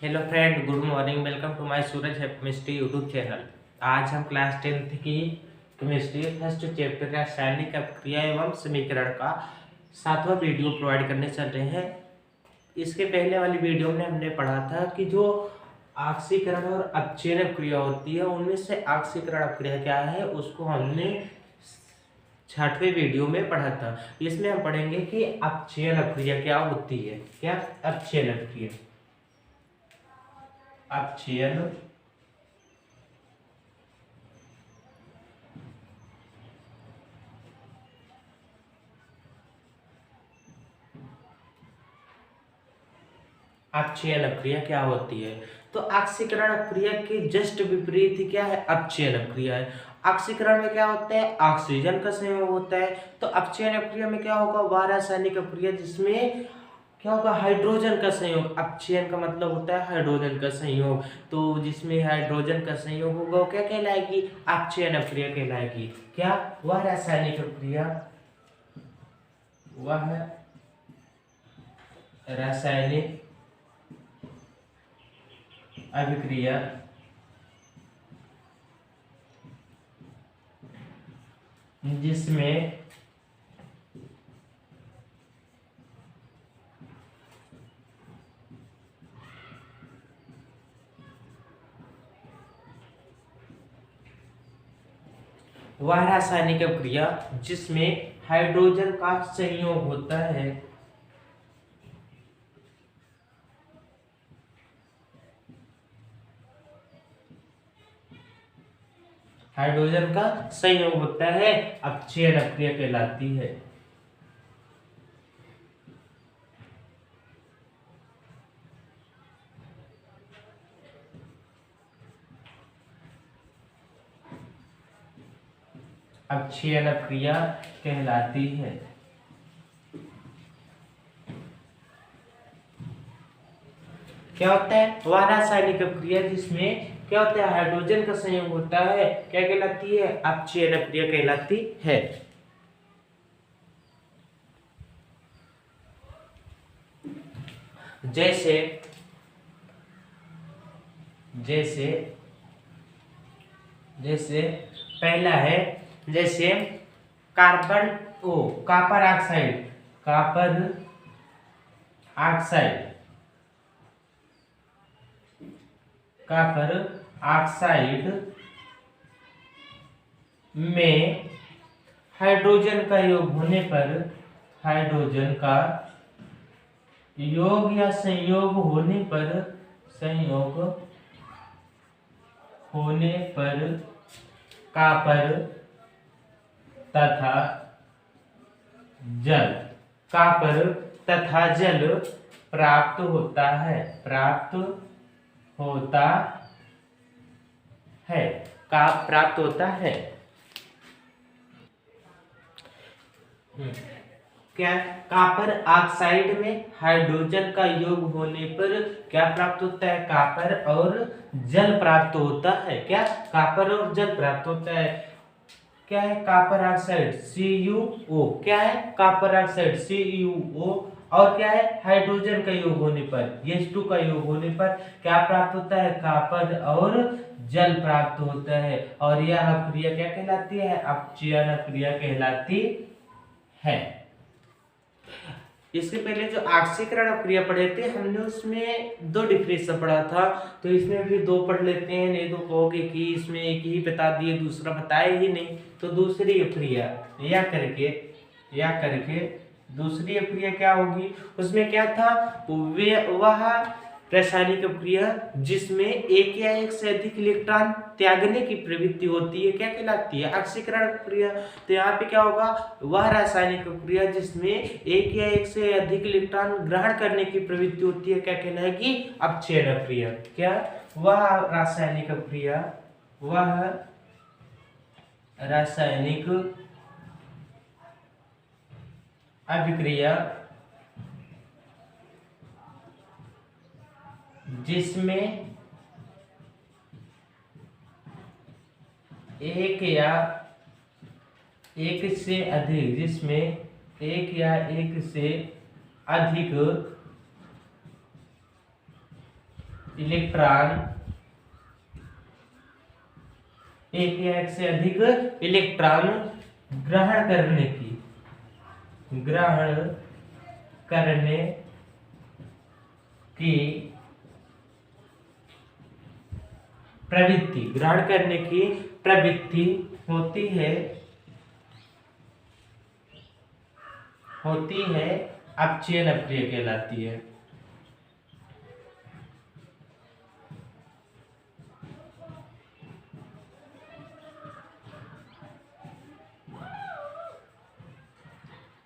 Hello friend, good morning. Welcome to my Suraj chemistry YouTube channel. आज हम class 10th की chemistry first chapter रासायनिक अपक्रिया एवं समीकरण का 7वां वीडियो प्रोवाइड करने चल रहे हैं। इसके पहले वाली वीडियो में हमने पढ़ा था कि जो ऑक्सीकरण और अपचयन अपक्रिया होती है उनमें से ऑक्सीकरण अपक्रिया क्या है, उसको हमने 6वें वीडियो में पढ़ा था। इसमें हम पढ़ेंगे कि अपचयन अपक्रिया क्या होती है। क्या अपचयन अपक्रिया? अपचयन अपचयन अपक्रिया क्या होती है? तो ऑक्सीकरण अपक्रिया के जस्ट विपरीत क्या है? अपचयन अपक्रिया है। ऑक्सीकरण में क्या होता है? ऑक्सीजन का संयोग होता है। तो अपचयन अपक्रिया में क्या होगा? वह रासायनिक अपक्रिया जिसमें क्या होगा? हाइड्रोजन का संयोग। अपचयन का मतलब होता है हाइड्रोजन का संयोग। तो जिसमें हाइड्रोजन का संयोग होगा वो क्या कहलाएगी? अपचयन अपक्रिया कहलाएगी। क्या? वह रासायनिक अपक्रिया, वह रासायनिक अभिक्रिया जिसमें वह रासायनिक अपक्रिया जिसमें हाइड्रोजन का संयोग होता है, हाइड्रोजन का संयोग होता है, अपचयन अपक्रिया कहलाती है। अपचयन अपक्रिया कहलाती है। क्या होता है? वह रासायनिक अपक्रिया जिसमें क्या होता है? हाइड्रोजन का संयोग होता है, क्या कहलाती है? अपचयन अपक्रिया कहलाती है। जैसे जैसे जैसे पहला है, जैसे कार्बन ओ copper oxide, copper oxide, copper oxide में हाइड्रोजन का योग होने पर, हाइड्रोजन का योग या संयोग होने पर, संयोग होने पर कॉपर तथा जल, कॉपर तथा जल प्राप्त होता है, प्राप्त होता है, का प्राप्त होता है। क्या? कॉपर ऑक्साइड में हाइड्रोजन का योग होने पर क्या प्राप्त होता है? कॉपर और जल प्राप्त होता है। क्या? कॉपर और जल प्राप्त होता है। क्या है? कॉपर ऑक्साइड CuO, क्या है? कॉपर ऑक्साइड CuO, और क्या है? हाइड्रोजन का योग होने पर, H2 का योग होने पर क्या प्राप्त होता है? कॉपर और जल प्राप्त होता है। और यह अपक्रिया क्या कहलाती है? अपचयन अपक्रिया कहलाती है। इसके पहले जो ऑक्सीकरण अपक्रिया पढ़े थे हमने, उसमें दो डिफरेंस पढ़ा था, तो इसमें भी दो पढ़ लेते हैं। नहीं तो कहोगे कि इसमें एक ही बता दिए, दूसरा बताए ही नहीं। तो दूसरी अपक्रिया या करके दूसरी अपक्रिया क्या होगी? उसमें क्या था? वह रासायनिक अपक्रिया जिसमें एक या एक से अधिक इलेक्ट्रॉन त्यागने की प्रवृत्ति होती है, क्या कहलाती है? ऑक्सीकरण अपक्रिया। तो यहाँ पे क्या होगा? वह रासायनिक अपक्रिया जिसमें एक या एक से अधिक इलेक्ट्रॉन ग्रहण करने की प्रवृत्ति होती है, क्या कहलाएगी? अपचयन अपक्रिया। क्या? वह रासायनिक अपक्रिया, वह रासायनिक अभिक्रिया जिसमें एक या एक से अधिक, जिसमें एक या एक से अधिक इलेक्ट्रॉन एक या एक से अधिक इलेक्ट्रॉन ग्रहण करने की प्रवृत्ति होती है अपचयन अक्रिया कहलाती है।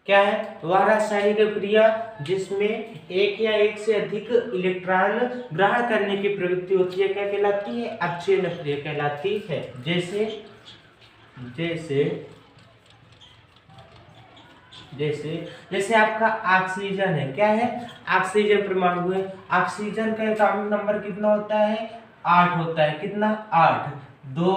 क्या है? वह रासायनिक क्रिया जिसमें एक या एक से अधिक इलेक्ट्रॉन ग्रहण करने की प्रवृत्ति होती है, क्या कहलाती है? अपचयन क्रिया कहलाती है। जैसे आपका ऑक्सीजन है, क्या है? ऑक्सीजन परमाणु है। ऑक्सीजन का एटॉमिक नंबर कितना होता है? 8 होता है। कितना? 8, 2,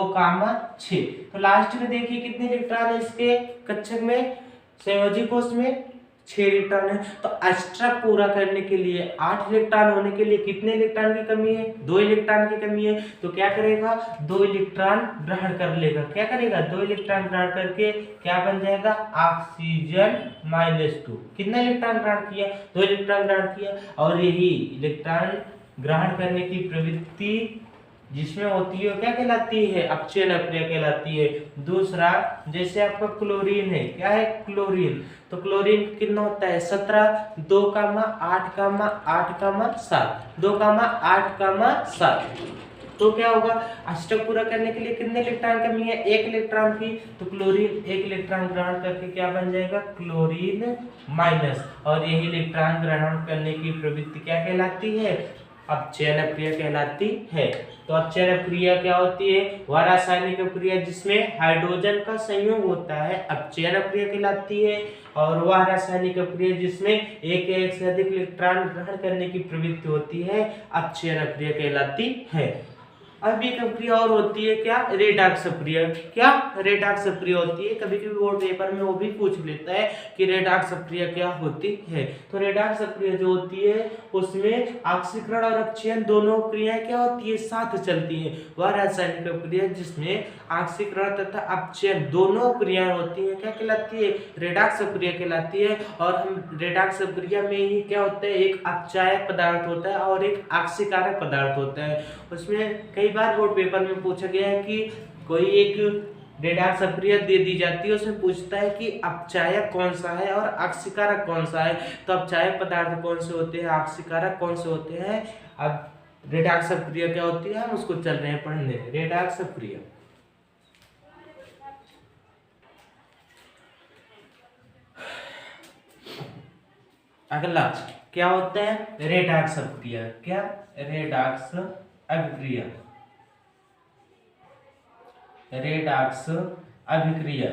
6। तो लास्ट में देखिए कितने इलेक्ट्रॉन है इसके कक्षक में, संयोजी कोष में 6 इलेक्ट्रॉन है। तो अष्टक पूरा करने के लिए 8 इलेक्ट्रॉन होने के लिए कितने इलेक्ट्रॉन की कमी है? 2 इलेक्ट्रॉन की कमी है। तो क्या करेगा? 2 इलेक्ट्रॉन ग्रहण कर लेगा। क्या करेगा? 2 इलेक्ट्रॉन ग्रहण करके क्या बन जाएगा? ऑक्सीजन -2। कितना इलेक्ट्रॉन ग्रहण किया? 2 इलेक्ट्रॉन ग्रहण किया। और यही इलेक्ट्रॉन ग्रहण करने की प्रवृत्ति जिसमें होती है क्या कहलाती है? अपचयन अक्रिया कहलाती है। दूसरा, जैसे आपका क्लोरीन है, क्या है? क्लोरीन। तो क्लोरीन कितना होता है? 17, 2, 8, 7, 2, 8, 7। तो क्या होगा? अष्टक पूरा करने के लिए कितने इलेक्ट्रॉन कमी है? 1 इलेक्ट्रॉन की। तो क्लोरीन 1 इलेक्ट्रॉन ग्रहण करके क्या बन जाएगा? Chlorine minus. और यही इलेक्ट्रॉन ग्रहण करने की प्रवृत्ति क्या कहलाती है? अपचयन क्रिया कहलाती है। तो अपचयन क्रिया क्या होती है? वह रासायनिक क्रिया जिसमें हाइड्रोजन का संयोग होता है, अपचयन क्रिया कहलाती है। और वह रासायनिक क्रिया जिसमें एक या एक से अधिक इलेक्ट्रॉन ग्रहण करने की प्रवृत्ति होती है, अपचयन क्रिया कहलाती है। अब एक क्रिया और होती है, क्या? रेडॉक्स क्रिया। क्या? रेडॉक्स क्रिया होती है। कभी कभी बोर्ड पेपर में वो भी पूछ लेता है कि रेडॉक्स क्रिया क्या होती है। तो रेडॉक्स क्रिया जो होती है उसमें ऑक्सीकरण और अपचयन दोनों क्रियाएं क्या होती है? साथ चलती हैं। वह रासायनिक क्रिया जिसमें ऑक्सीकरण तथा अपचयन दोनों क्रियाएं होती है क्या कहलाती है? रेडॉक्स क्रिया कहलाती है। और हम रेडॉक्स क्रिया में ही क्या होता है? एक अपचायक पदार्थ होता है और एक ऑक्सीकारक पदार्थ होता है। उसमें कई बार बोर्ड पेपर में पूछा गया है कि कोई एक रेडॉक्स क्रिया दे दी जाती है, उसमें पूछता है कि अपचायक कौन सा है और ऑक्सीकारक कौन सा है। तो अपचायक पदार्थ कौन से होते हैं, ऑक्सीकारक कौन से होते हैं? अब रेडॉक्स क्रिया क्या होती है हम उसको चल रहे हैं पढ़ने। रेडॉक्स क्रिया, अगला क्या होता है? रेडॉक्स अभिक्रिया। क्या? रेडॉक्स अभिक्रिया। रेडॉक्स अभिक्रिया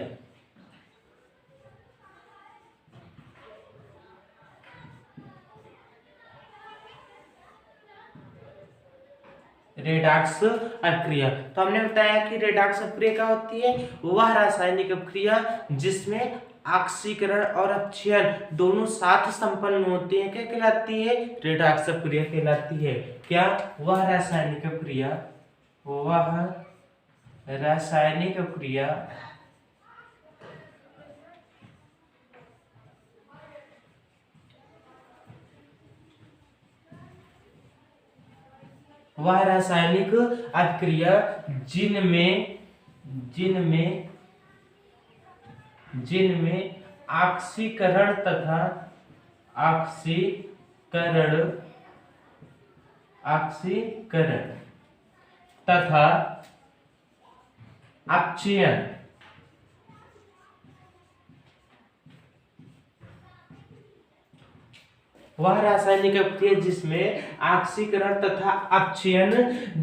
रेडॉक्स अभिक्रिया। तो हमने बताया कि रेडॉक्स अभिक्रिया क्या होती है? वह रासायनिक अभिक्रिया जिसमें ऑक्सीकरण और अपचयन दोनों साथ संपन्न होते हैं क्या कहलाती है? रेडॉक्स अभिक्रिया कहलाती है। क्या? वह रासायनिक अभिक्रिया, वह रासायनिक अभिक्रिया वह रासायनिक अभिक्रिया जिनमें ऑक्सीकरण तथा अपचयन वह रासायनिक अभिक्रिया जिसमें ऑक्सीकरण तथा अपचयन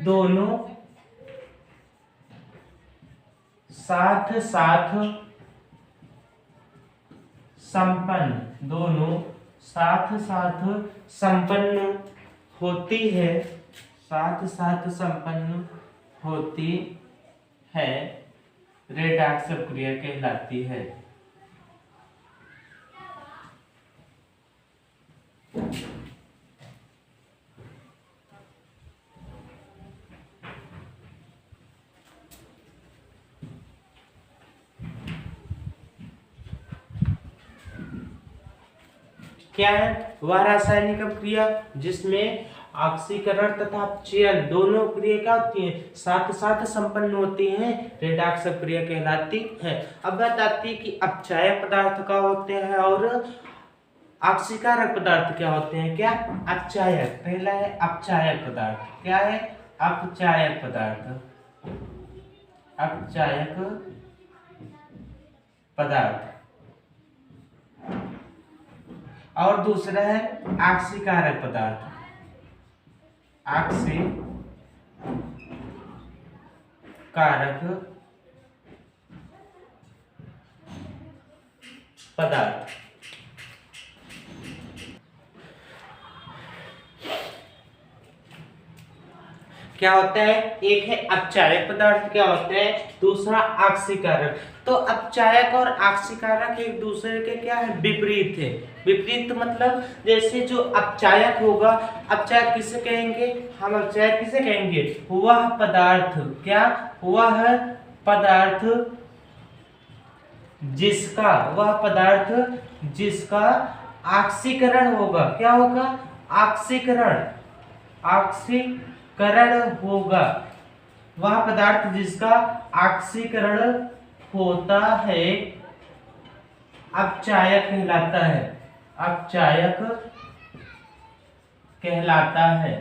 दोनों साथ संपन्न होती है, रेडॉक्स अभिक्रिया कहलाती है। क्या है? वह रासायनिक अभिक्रिया जिसमें ऑक्सीकरण तथा अपचयन दोनों क्रिया क्या होती हैं, साथ साथ संपन्न होती हैं, रेडॉक्स अभिक्रिया कहलाती है। अब बताती है कि अपचायक पदार्थ क्या होते हैं और ऑक्सीकारक पदार्थ क्या होते हैं। क्या? अपचायक, पहला है अपचायक पदार्थ। क्या है? अपचायक पदार्थ, अपचायक पदार्थ। और दूसरा है ऑक्सीकारक पदार्थ, ऑक्सीकारक पदार्थ। क्या होता है? एक है अपचायक पदार्थ, क्या होता है? दूसरा ऑक्सीकारक। तो अपचायक और ऑक्सीकारक एक दूसरे के क्या है? विपरीत है। विपरीत मतलब जैसे जो अपचायक होगा, अपचायक किसे कहेंगे हम? अपचायक किसे कहेंगे? वह पदार्थ, क्या? वह पदार्थ जिसका, वह पदार्थ जिसका ऑक्सीकरण होगा। क्या होगा? ऑक्सीकरण, ऑक्सीकरण होगा। वह पदार्थ जिसका ऑक्सीकरण होता है अपचायक कहलाता है, अपचायक कहलाता है।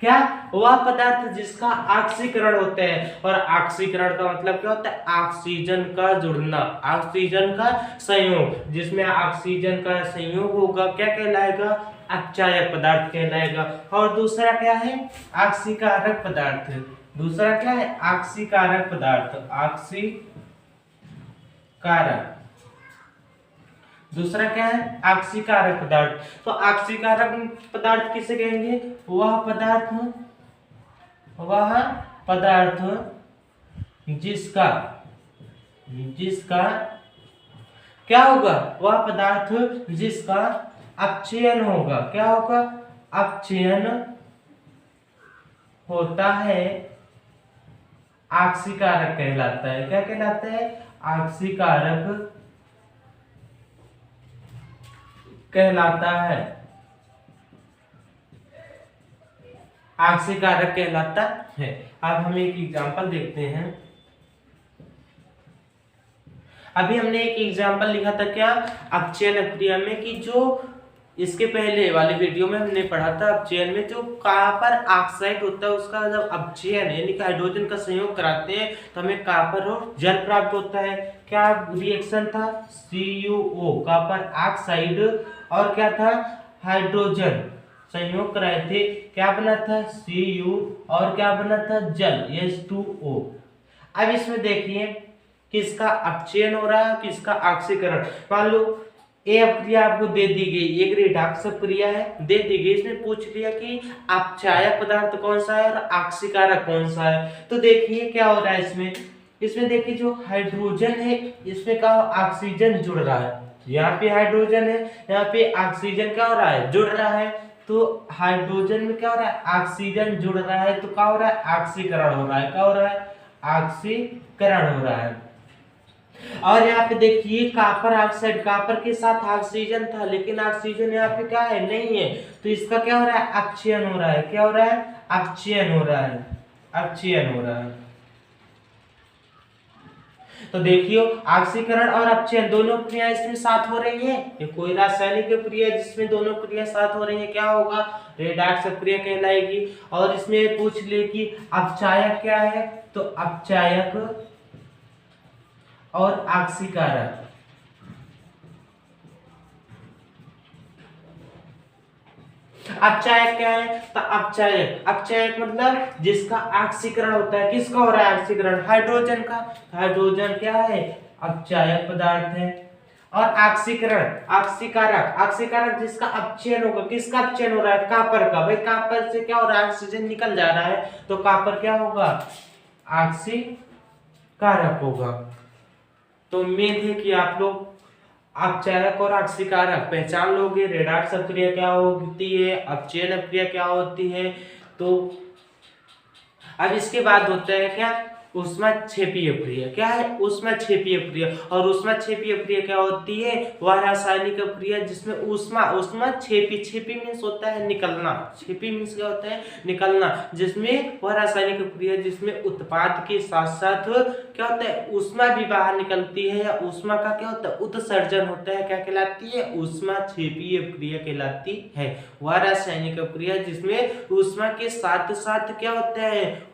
क्या? वह पदार्थ जिसका ऑक्सीकरण होता है। और ऑक्सीकरण का मतलब क्या होता है? ऑक्सीजन का जुड़ना, ऑक्सीजन का संयोग। जिसमें ऑक्सीजन का संयोग होगा क्या कहलाएगा? अपचायक पदार्थ कहलाएगा। और दूसरा क्या है? ऑक्सीकारक पदार्थ। दूसरा क्या है? ऑक्सीकारक पदार्थ, ऑक्सीकारक। दूसरा क्या है? ऑक्सीकारक पदार्थ। तो ऑक्सीकारक पदार्थ किसे कहेंगे? वह पदार्थ जिसका क्या होगा? वह पदार्थ जिसका अपचयन होगा। क्या होगा? अपचयन होता है, ऑक्सीकारक कहलाता है। क्या कहलाता है? ऑक्सीकारक कहलाता है, ऑक्सीकारक कहलाता है। अब हम एक एग्जांपल देखते हैं। अभी हमने एक एग्जांपल लिखा था क्या? अपचयन अभिक्रिया में, कि जो इसके पहले वाली वीडियो में हमने पढ़ा था अपचयन में जो कॉपर ऑक्साइड होता है उसका जब अपचयन यानी कि हाइड्रोजन का संयोग कराते हैं तो हमें कॉपर और जल प्राप्त होता है। क्या रिएक्शन था? CuO, कॉपर ऑक्साइड, और क्या था? हाइड्रोजन संयोग कराए थे, क्या बना था? Cu, और क्या बना था? जल, H2O। अब इसमें देखिए किसका अपचयन हो रहा है, किसका ऑक्सीकरण। मान लो ए अभिक्रिया आपको दे दी गई, एक रेडॉक्स अभिक्रिया है, दे दी गई। इसमें पूछ लिया कि अपचायक पदार्थ कौन सा है और ऑक्सीकारक कौन सा है। तो देखिए क्या हो रहा है इसमें देखिए जो हाइड्रोजन है इसमें क्या ऑक्सीजन जुड़ रहा है। यहाँ पे हाइड्रोजन है, यहाँ पे ऑक्सीजन क्या हो रहा है? जुड़ रहा है। तो हाइड्रोजन में क्या हो रहा है? ऑक्सीजन जुड़ रहा है, तो क्या हो रहा है? ऑक्सीकरण हो रहा है। क्या हो रहा है? ऑक्सीकरण हो रहा है। और यहाँ पे देखिए कॉपर ऑक्साइड, कॉपर के साथ ऑक्सीजन था लेकिन ऑक्सीजन यहाँ पे क्या है? नहीं है। तो इसका क्या हो रहा है? अपचयन हो रहा है। क्या हो रहा है? अपचयन हो रहा है, अपचयन हो रहा है। तो देखियो ऑक्सीकरण और अपचयन दोनों क्रिया इसमें साथ हो रही है। ये कोई रासायनिक क्रिया जिसमें दोनों क्रिया साथ हो रही है, क्या होगा? रेडॉक्स क्रिया कहलाएगी। और इसमें पूछ ले कि अपचायक क्या है, तो अपचायक और ऑक्सीकारक। अपचायक क्या है? तो अपचायक, अपचायक मतलब जिसका ऑक्सीकरण होता है। किसका हो रहा है ऑक्सीकरण? हाइड्रोजन का। हाइड्रोजन क्या है? अपचायक पदार्थ है। और ऑक्सीकरण, ऑक्सीकारक, ऑक्सीकारक जिसका अपचयन होगा। किसका अपचयन हो रहा है? कॉपर का। भाई कॉपर से क्या हो रहा है? ऑक्सीजन निकल जा रहा है, तो कॉपर क्या होगा? ऑक्सीकारक होगा। तो उम्मीद है कि आप लोग अपचायक और ऑक्सीकारक पहचान लोगे। रेडॉक्स अभिक्रिया क्या होती है, अपचयन अभिक्रिया क्या होती है। तो अब इसके बाद होता है क्या? ऊष्माक्षेपीय क्रिया। क्या है? ऊष्माक्षेपीय क्रिया। और ऊष्माक्षेपीय क्रिया क्या होती है? वह रासायनिक क्रिया जिसमें ऊष्माक्षेपी मीन्स होता है निकलना, क्षेपी मीन्स क्या होता है? निकलना। जिसमें वह रासायनिक क्रिया जिसमें उत्पाद के साथ साथ क्या होता है? ऊष्मा भी बाहर निकलती है, या ऊष्मा का क्या होता है? उत्सर्जन होता है। क्या कहलाती है? ऊष्माक्षेपीय क्रिया कहलाती है। वह रासायनिक क्रिया जिसमें ऊष्मा के साथ साथ क्या होता है?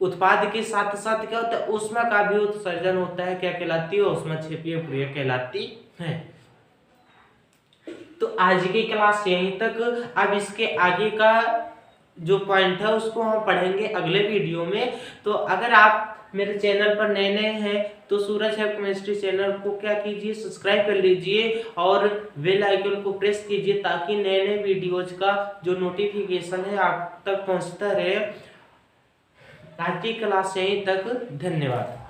उत्पाद के साथ साथ क्या होता है? ऊष्मा का भी उत्सर्जन होता है। क्या कहलाती है? ऊष्माक्षेपीय क्रिया कहलाती है। तो आज की क्लास यहीं तक। अब इसके आगे का जो पॉइंट है उसको हम पढ़ेंगे अगले वीडियो में। तो अगर आप मेरे चैनल पर नए नए हैं तो सूरज है केमिस्ट्री चैनल को क्या कीजिए? सब्सक्राइब कर लीजिए और बेल आइकन को प्रेस कीजिए, ताकि नए नए वीडियोज का जो नोटिफिकेशन है आप तक पहुंचता रहे। आज की क्लास यहीं तक। धन्यवाद।